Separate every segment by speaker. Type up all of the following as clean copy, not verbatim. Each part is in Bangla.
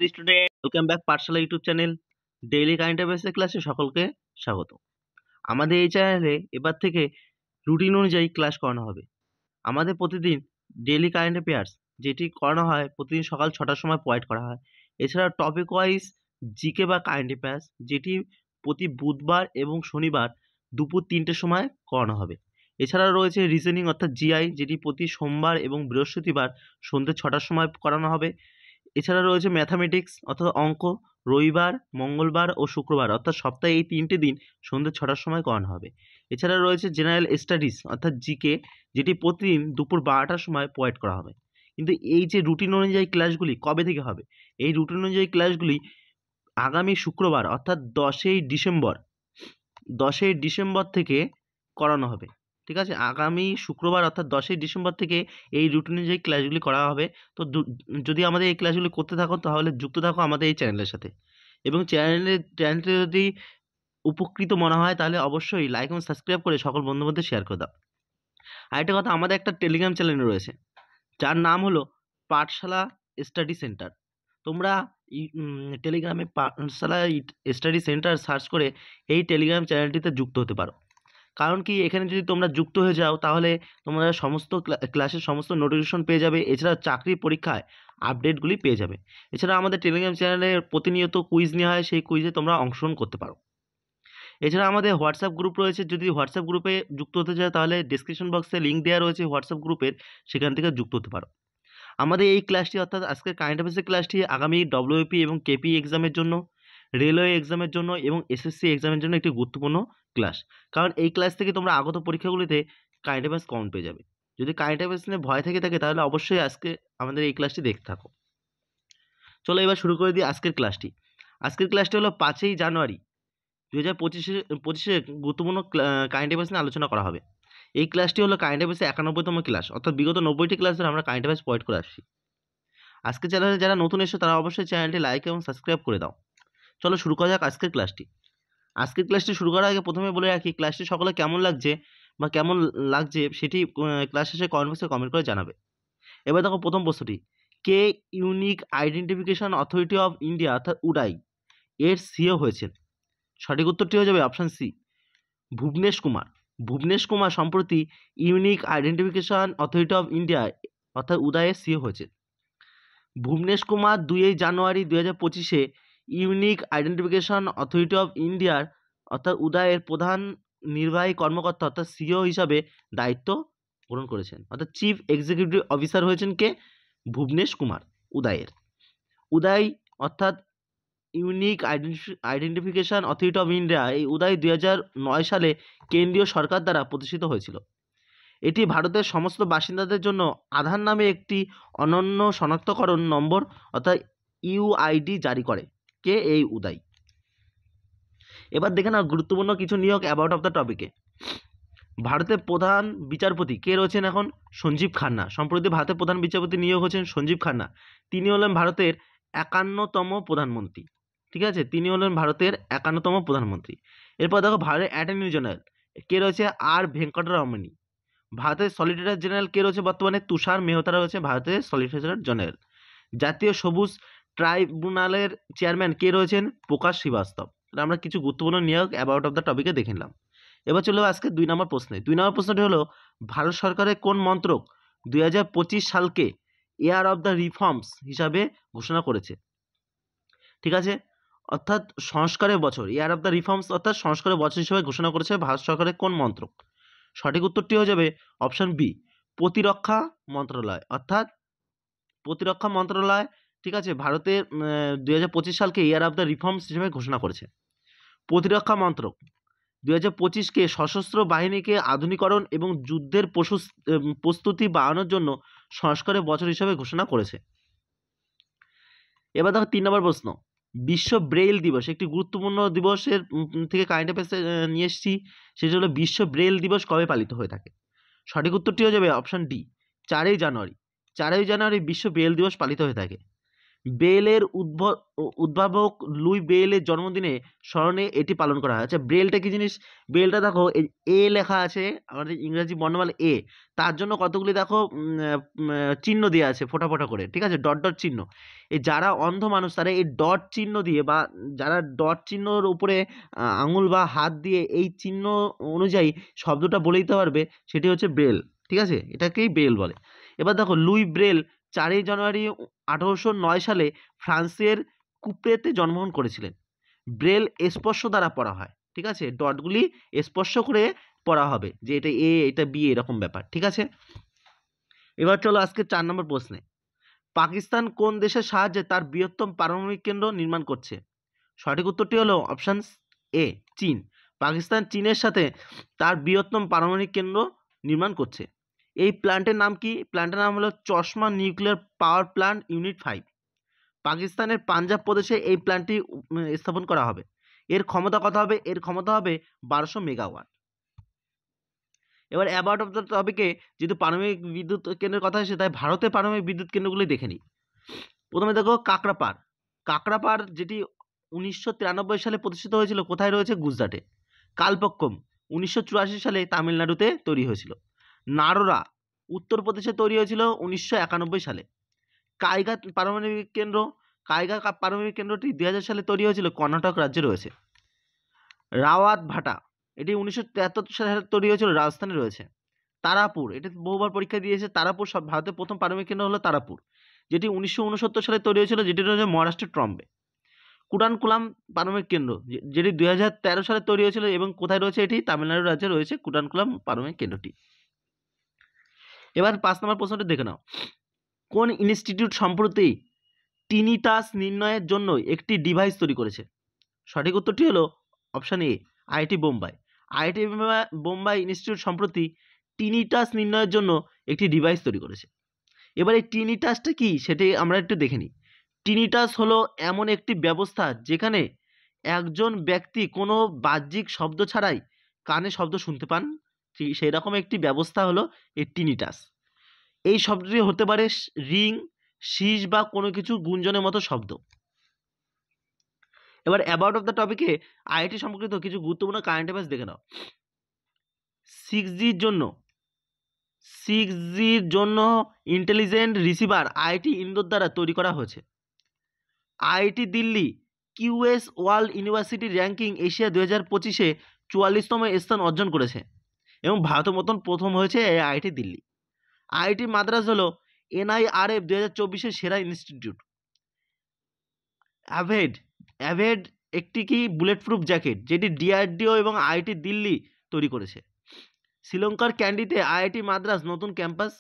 Speaker 1: স্টুডেন্ট, ওয়েলকাম ব্যাক পাঠশালা ইউটিউব চ্যানেল। ডেইলি কারেন্ট অ্যাফেয়ার্সের ক্লাসে সকলকে স্বাগত। আমাদের এই চ্যানেলে এবার থেকে রুটিন অনুযায়ী ক্লাস করানো হবে। আমাদের প্রতিদিন ডেইলি কারেন্ট অ্যাফেয়ার্স যেটি করানো হয় প্রতিদিন সকাল 6টার সময় প্রোভাইড করা হয়। এছাড়া টপিক ওয়াইজ জিকে বা কারেন্ট অ্যাফেয়ার্স যেটি প্রতি বুধবার এবং শনিবার দুপুর 3টের সময় করানো হবে। এছাড়া রয়েছে রিজনিং অর্থাৎ জিআই, যেটি প্রতি সোমবার এবং বৃহস্পতিবার সন্ধ্যে 6টার সময় করানো হবে। এছাড়া রয়েছে ম্যাথামেটিক্স অর্থাৎ অঙ্ক রবিবার, মঙ্গলবার ও শুক্রবার অর্থাৎ সপ্তাহে এই 3টে দিন সন্ধ্যে 6টার সময় করানো হবে। এছাড়া রয়েছে জেনারেল স্টাডিজ অর্থাৎ জিকে, যেটি প্রতিদিন দুপুর 12টার সময় প্রোভাইড করা হবে। কিন্তু এই যে রুটিন অনুযায়ী ক্লাসগুলি কবে থেকে হবে, এই রুটিন অনুযায়ী ক্লাসগুলি আগামী শুক্রবার অর্থাৎ 10ই ডিসেম্বর থেকে করানো হবে। ঠিক আছে, আগামী শুক্রবার অর্থাৎ 10ই ডিসেম্বর থেকে এই রুটিন অনুযায়ী ক্লাসগুলি করা হবে। তো যদি আমাদের এই ক্লাসগুলি করতে থাকো তাহলে যুক্ত থাকো আমাদের এই চ্যানেলের সাথে, এবং চ্যানেলটি যদি উপকৃত মনে হয় তাহলে অবশ্যই লাইক এবং সাবস্ক্রাইব করে সকল বন্ধুদের মধ্যে শেয়ার করে দাও। আরেকটা কথা, আমাদের একটা টেলিগ্রাম চ্যানেল রয়েছে যার নাম হলো পাঠশালা স্টাডি সেন্টার। তোমরা টেলিগ্রামে পাঠশালা স্টাডি সেন্টার সার্চ করে এই টেলিগ্রাম চ্যানেলটিতে যুক্ত হতে পারো। কারণ কি, এখানে যদি তোমরা যুক্ত হয়ে যাও তাহলে তোমরা সমস্ত ক্লাসের সমস্ত নোটিফিকেশন পেয়ে যাবে। এছাড়া চাকরির পরীক্ষায় আপডেটগুলি পেয়ে যাবে। এছাড়া আমাদের টেলিগ্রাম চ্যানেলে প্রতিনিয়ত কুইজ নেওয়া হয়, সেই কুইজে তোমরা অংশগ্রহণ করতে পারো। এছাড়া আমাদের হোয়াটসঅ্যাপ গ্রুপ রয়েছে, যদি হোয়াটসঅ্যাপ গ্রুপে যুক্ত হতে চাও তাহলে ডিসক্রিপশন বক্সে লিঙ্ক দেওয়া রয়েছে হোয়াটসঅ্যাপ গ্রুপের, সেখান থেকে যুক্ত হতে পারো। আমাদের এই ক্লাসটি অর্থাৎ আজকের কারেন্ট অ্যাফেয়ার্সের ক্লাসটি আগামী ডব্লিউপি এবং কেপি এক্সামের জন্য, রেলওয়ে এক্সামের জন্য এবং এসএসসি এক্সামের জন্য একটি গুরুত্বপূর্ণ ক্লাস। কারণ এই ক্লাস থেকে তোমরা আগত পরীক্ষাগুলিতে কারেন্ট অ্যাফেয়ার্স কমন পেয়ে যাবে। যদি কারেন্ট অ্যাফেয়ার্স নিয়ে ভয় থেকে থাকে তাহলে অবশ্যই আজকে আমাদের এই ক্লাসটি দেখতে থাকো। চলো এবার শুরু করে দিই আজকের ক্লাসটি। আজকের ক্লাসটি হলো 5ই জানুয়ারি 2025 গুরুত্বপূর্ণ কারেন্ট অ্যাফেয়ার্স নিয়ে আলোচনা করা হবে। এই ক্লাসটি হলো কারেন্ট অ্যাফেয়ার্সের 91তম ক্লাস, অর্থাৎ বিগত 90টি ক্লাস ধরে আমরা কারেন্ট অ্যাফেয়ার্স প্রোভাইড করে আসছি। আজকে চ্যানেলে যারা নতুন এসেছো তারা অবশ্যই চ্যানেলটি লাইক এবং সাবস্ক্রাইব করে দাও। চলো শুরু করা যাক আজকের ক্লাসটি। আজকের ক্লাসটি শুরু করার আগে প্রথমে বলে রাখি, ক্লাসটি সকলে কেমন লাগছে সেটি ক্লাস শেষে কমেন্ট বক্সে কমেন্ট করে জানাবে। এবার দেখো প্রথম প্রশ্নটি, কে unique identification authority of India অর্থাৎ উডাই এর সিও হয়েছেন? সঠিক উত্তরটি হয়ে যাবে অপশান সি, ভুবনেশ কুমার। ভুবনেশ কুমার সম্প্রতি unique identification authority of India অর্থাৎ উদয়ের সিও হয়েছে। Bhuvnesh Kumar 2 January 2025 unique identification authority of ইন্ডিয়ার অর্থাৎ উদয়ের প্রধান নির্বাহী কর্মকর্তা অর্থাৎ সিও হিসাবে দায়িত্ব গ্রহণ করেছেন। অর্থাৎ চিফ এক্সিকিউটিভ অফিসার হয়েছেন কে? ভুবনেশ কুমার উদয়ের। উদয় অর্থাৎ unique identification authority of India, এই উদয় 2009 সালে কেন্দ্রীয় সরকার দ্বারা প্রতিষ্ঠিত হয়েছিল। এটি ভারতের সমস্ত বাসিন্দাদের জন্য আধার নামে একটি অনন্য শনাক্তকরণ নম্বর অর্থাৎ ইউআইডি জারি করে। কে এই উদয়? এবার দেখে নাও গুরুত্বপূর্ণ কিছু নিয়োগ অ্যাবাউট অফ দ্য টপিকে। ভারতের প্রধান বিচারপতি কে রয়েছেন এখন? সঞ্জীব খান্না। সম্প্রতি ভারতের প্রধান বিচারপতি নিয়োগ হচ্ছেন সঞ্জীব খান্না। তিনি হলেন ভারতের 51তম প্রধানমন্ত্রী। ঠিক আছে, তিনি হলেন ভারতের 51তম প্রধানমন্ত্রী। এরপর দেখো ভারতের অ্যাটর্নি জেনারেল কে রয়েছে? আর ভেঙ্কটরমণী। ভারতের সলিসিটর জেনারেল কে রয়েছে বর্তমানে? তুষার মেহতা রয়েছে ভারতের সলিসিটর জেনারেল। জাতীয় সবুজ ট্রাইব্যুনালের চেয়ারম্যান কে রয়েছেন? প্রকাশ শ্রীবাস্তব। আমরা কিছু গুরুত্বপূর্ণ নিয়োগ অ্যাবাউট অফ দ্য টপিকে দেখে নিলাম। এবার চলে আজকে 2 নম্বর প্রশ্নে। 2 নম্বর প্রশ্নটি হলো, ভারত সরকারের কোন মন্ত্রক 2025 সালকে ইয়ার অফ দ্য রিফর্মস হিসাবে ঘোষণা করেছে? ঠিক আছে, অর্থাৎ সংস্কারের বছর, ইয়ার অফ দ্য রিফর্মস অর্থাৎ সংস্কারের বছর হিসেবে ঘোষণা করেছে ভারত সরকারের কোন মন্ত্রক? সঠিক উত্তরটি হয়ে যাবে অপশন বি, প্রতিরক্ষা মন্ত্রণালয়। অর্থাৎ প্রতিরক্ষা মন্ত্রণালয়, ঠিক আছে, ভারতের 2025 সালকে ইয়ার অফ দ্য রিফর্মস হিসেবে ঘোষণা করেছে। প্রতিরক্ষা মন্ত্রক 2025কে সশস্ত্র বাহিনীকে আধুনিকরণ এবং যুদ্ধের প্রস্তুতি বাড়ানোর জন্য সংস্কারের বছর হিসাবে ঘোষণা করেছে। এবার দেখো 3 নম্বর প্রশ্ন, বিশ্ব ব্রেইল দিবস, একটি গুরুত্বপূর্ণ দিবসের থেকে কারেন্ট অ্যাফেয়ার্স নিয়ে এসেছি। সেটা হলো বিশ্ব ব্রেইল দিবস কবে পালিত হয়ে থাকে? সঠিক উত্তরটি হয়ে যাবে অপশন ডি, 4ই জানুয়ারি। 4ই জানুয়ারি বিশ্ব ব্রেইল দিবস পালিত হয়ে থাকে। ব্রেলের উদ্ভাবক লুই ব্রেলের জন্মদিনে স্মরণে এটি পালন করা হয়। আচ্ছা, ব্রেলটা কি জিনিস? ব্রেলটা দেখো এ লেখা আছে, আমাদের ইংরেজি বর্ণমালা এ, তার জন্য কতগুলি দেখো চিহ্ন দিয়ে আছে ফোঁটা ফোঁটা করে, ঠিক আছে, ডট ডট চিহ্ন। এই যারা অন্ধ মানুষ তারা এই ডট চিহ্ন দিয়ে, বা যারা ডট চিহ্নর উপরে আঙুল বা হাত দিয়ে এই চিহ্ন অনুযায়ী শব্দটা বলে দিতে পারবে, সেটি হচ্ছে ব্রেল, ঠিক আছে, এটাকেই ব্রেল বলে। এবার দেখো লুই ব্রেল 4ই জানুয়ারি 1809 সালে ফ্রান্সের কুপ্রেতে জন্মগ্রহণ করেছিলেন। ব্রেল স্পর্শ দ্বারা পড়া হয়, ঠিক আছে, ডটগুলি স্পর্শ করে পড়া হবে, যে এটা এ এটা বি এরকম ব্যাপার, ঠিক আছে। এবার চলো আজকে 4 নম্বর প্রশ্নে। পাকিস্তান কোন দেশের সাহায্যে তার বৃহত্তম পারমাণবিক কেন্দ্র নির্মাণ করছে? সঠিক উত্তরটি হলো অপশান এ, চীন। পাকিস্তান চীনের সাথে তার বৃহত্তম পারমাণবিক কেন্দ্র নির্মাণ করছে। এই প্ল্যান্টের নাম কি? প্ল্যান্টের নাম হলো চশমা নিউক্লিয়ার পাওয়ার প্ল্যান্ট ইউনিট 5। পাকিস্তানের পাঞ্জাব প্রদেশে এই প্ল্যান্টটি স্থাপন করা হবে। এর ক্ষমতা কত হবে? এর ক্ষমতা হবে 1200 মেগাওয়াট। এবার অ্যাবাউট অফ দ্য টপিকে যেহেতু পারমাণবিক বিদ্যুৎ কেন্দ্রের কথা হয়েছে, তাই ভারতের পারমাণবিক বিদ্যুৎ কেন্দ্রগুলি দেখে নিই। প্রথমে দেখো কাকরাপার। কাকরাপার যেটি 1993 সালে প্রতিষ্ঠিত হয়েছিল, কোথায় রয়েছে? গুজরাটে। কালপক্কম 1984 সালে তামিলনাড়ুতে তৈরি হয়েছিল। নারোরা উত্তরপ্রদেশে তৈরি হয়েছিল 1991 সালে। কাইগা পারমাণবিক কেন্দ্র, কাইগা পারমাণবিক কেন্দ্রটি 2000 সালে তৈরি হয়েছিল, কর্ণাটক রাজ্যে রয়েছে। রাওয়াত ভাটা এটি 1973 সালে তৈরি হয়েছিল, রাজস্থানে রয়েছে। তারাপুর, এটি বহুবার পরীক্ষা দিয়েছে। তারাপুর সব ভারতের প্রথম পারমাণবিক কেন্দ্র হলো তারাপুর, যেটি 1969 সালে তৈরি হয়েছিল, যেটি রয়েছে মহারাষ্ট্রের ট্রম্বে। কুটানকুলাম পারমাণবিক কেন্দ্র যেটি 2013 সালে তৈরি হয়েছিল, এবং কোথায় রয়েছে? এটি তামিলনাড়ু রাজ্যে রয়েছে কুটানকুলাম পারমাণবিক কেন্দ্রটি। এবার 5 নম্বর প্রশ্নটি দেখে নাও। কোন ইনস্টিটিউট সম্প্রতি টিনিটাস নির্ণয়ের জন্য একটি ডিভাইস তৈরি করেছে? সঠিক উত্তরটি হলো option A, IIT Bombay. IIT Bombay institute সম্প্রতি টিনিটাস নির্ণয়ের জন্য একটি ডিভাইস তৈরি করেছে। এবার এই টিনিটাসটা কি সেটি আমরা একটু দেখে নিই। টিনিটাস হলো এমন একটি ব্যবস্থা যেখানে একজন ব্যক্তি কোনো বাহ্যিক শব্দ ছাড়াই কানে শব্দ শুনতে পান, সেই রকম একটি ব্যবস্থা হলো এই টিনিটাস। এই শব্দটি হতে পারে রিং, শীষ বা কোনো কিছু গুঞ্জনের মতো শব্দ। এবার অ্যাবাউট অফ দ্য টপিকে আইআইটি সম্পর্কিত কিছু গুরুত্বপূর্ণ কারেন্ট অ্যাফেয়ার্স দেখে নাও। 6Gর জন্য ইন্টেলিজেন্ট রিসিভার আইআইটি ইন্দোর দ্বারা তৈরি করা হয়েছে। IIT Delhi QS world university ranking Asia 2025-এ 44তম স্থান অর্জন করেছে, এবং ভারতের মতন প্রথম হয়েছে এই আইআইটি দিল্লি। আইআইটি মাদ্রাজ হলো NIRF 2024-এর সেরা ইনস্টিটিউট। অ্যাভেড একটি কি বুলেট প্রুফ জ্যাকেট, যেটি ডিআরডিও এবং আইআইটি দিল্লি তৈরি করেছে। শ্রীলঙ্কার ক্যান্ডিতে আইআইটি মাদ্রাজ নতুন ক্যাম্পাস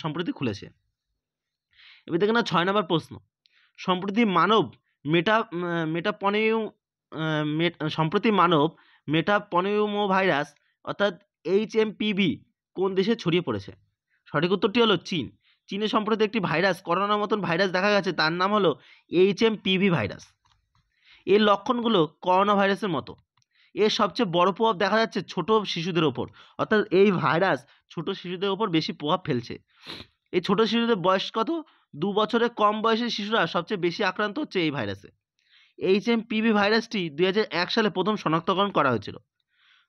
Speaker 1: সম্প্রতি খুলেছে। এবার দেখে না 6 নম্বর প্রশ্ন। সম্প্রতি মানব মেটাপনিউমো ভাইরাস অর্থাৎ HMPV কোন দেশে ছড়িয়ে পড়েছে? সঠিক উত্তরটি হলো চীন। চীনে সম্প্রতি একটি ভাইরাস, করোনার মতন ভাইরাস দেখা গেছে, তার নাম হলো HMPV ভাইরাস। এর লক্ষণগুলো করোনা ভাইরাসের মতো। এর সবচেয়ে বড় প্রভাব দেখা যাচ্ছে ছোট শিশুদের ওপর, অর্থাৎ এই ভাইরাস ছোট শিশুদের ওপর বেশি প্রভাব ফেলছে। এই ছোট শিশুদের বয়স কত? 2 বছরের কম বয়সী শিশুরা সবচেয়ে বেশি আক্রান্ত হচ্ছে এই ভাইরাসে। HMPV ভাইরাসটি 2001 সালে প্রথম শনাক্তকরণ করা হয়েছিল।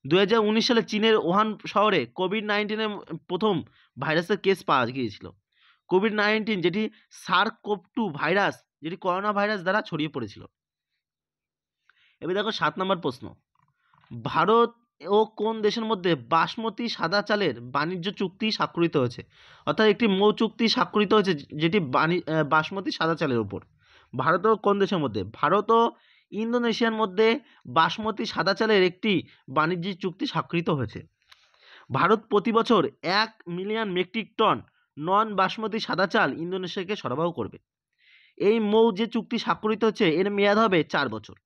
Speaker 1: 2019 সালে চীনের ওহান শহরে কোভিড-19 প্রথম ভাইরাসের কেস পাওয়া গিয়েছিল। কোভিড-19 যেটি SARS-CoV-2 ভাইরাস, যেটি করোনা ভাইরাস দ্বারা ছড়িয়ে পড়েছিল। এবার দেখো 7 নম্বর প্রশ্ন। ভারত ও কোন দেশের মধ্যে বাসমতি সাদা চালের বাণিজ্য চুক্তি স্বাক্ষরিত হয়েছে? অর্থাৎ একটি মৌ চুক্তি স্বাক্ষরিত হয়েছে, যেটি বাসমতি সাদা চালের উপর। ভারত ও কোন দেশের মধ্যে? ভারত ও ইন্দোনেশিয়ার মধ্যে বাসমতি সাদা চালের একটি বাণিজ্যিক চুক্তি স্বাক্ষরিত হয়েছে। ভারত প্রতি বছর 1 million metric ton non basmati সাদা চাল ইন্দোনেশিয়াকে সরবরাহ করবে। এই মৌ যে চুক্তি স্বাক্ষরিত হচ্ছে, এর মেয়াদ হবে 4 বছর।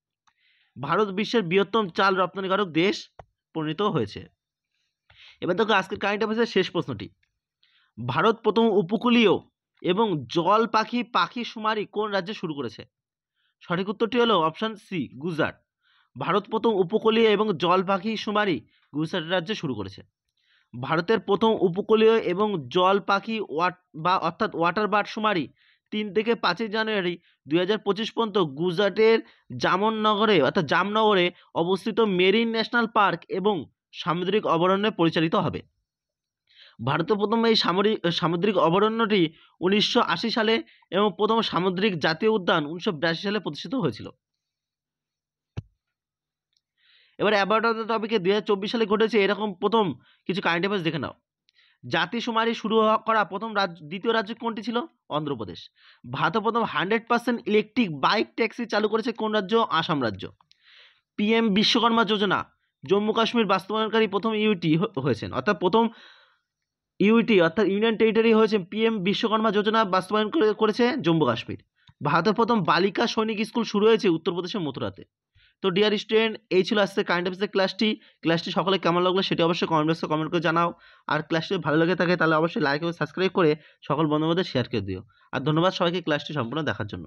Speaker 1: ভারত বিশ্বের বৃহত্তম চাল রপ্তানিকারক দেশ পরিণত হয়েছে। এবার দেখো আজকের কারেন্ট অ্যাফেয়ার্সের শেষ প্রশ্নটি। ভারত প্রথম উপকূলীয় এবং জল পাখি শুমারি কোন রাজ্যে শুরু করেছে? সঠিক উত্তরটি হলো অপশান সি, গুজরাট। ভারত প্রথম উপকূলীয় এবং জল পাখি শুমারি গুজরাট রাজ্যে শুরু করেছে। ভারতের প্রথম উপকূলীয় এবং জল পাখি অর্থাৎ ওয়াটার বার্ড শুমারি 3 থেকে 5 জানুয়ারি 2025 পর্যন্ত গুজরাটের জামনগরে অর্থাৎ জামনগরে অবস্থিত মেরিন ন্যাশনাল পার্ক এবং সামুদ্রিক অভয়ারণ্যে পরিচালিত হবে। ভারতের প্রথম এই সামুদ্রিক অভয়ারণ্যটি 1980 সালে এবং প্রথম সামুদ্রিক জাতীয় উদ্যান 1982 সালে প্রতিষ্ঠিত হয়েছিল। এবারে অ্যাবাউট অফ দ্য টপিকে 2024 সালে ঘটেছে এরকম প্রথম কিছু কারেন্ট অ্যাফেয়ার্স দেখে নাও। জাতিশুমারি শুরু করা দ্বিতীয় রাজ্য কোনটি ছিল? অন্ধ্রপ্রদেশ। ভারতের প্রথম 100% ইলেকট্রিক বাইক ট্যাক্সি চালু করেছে কোন রাজ্য? আসাম রাজ্য। পিএম বিশ্বকর্মা যোজনা জম্মু কাশ্মীর বাস্তবায়নকারী প্রথম ইউটি হয়েছেন, অর্থাৎ প্রথম ইউটি অর্থাৎ ইউনিয়ন টেরিটরি হয়েছে পিএম বিশ্বকর্মা যোজনা বাস্তবায়ন করেছে জম্মু কাশ্মীর। ভারতের প্রথম বালিকা সৈনিক স্কুল শুরু হয়েছে উত্তরপ্রদেশের মথুরাতে। তো ডিয়ার স্টুডেন্ট, এই ছিল আজকে কারেন্ট অ্যাফেয়ার্সের ক্লাসটি সকলে কেমন লাগলো সেটি অবশ্যই কমেন্ট বক্সে কমেন্ট করে জানাও। আর ক্লাসটি ভালো লেগে থাকে তাহলে অবশ্যই লাইক এবং সাবস্ক্রাইব করে সকল বন্ধুদের শেয়ার করে দিও। আর ধন্যবাদ সবাইকে ক্লাসটি সম্পূর্ণ দেখার জন্য।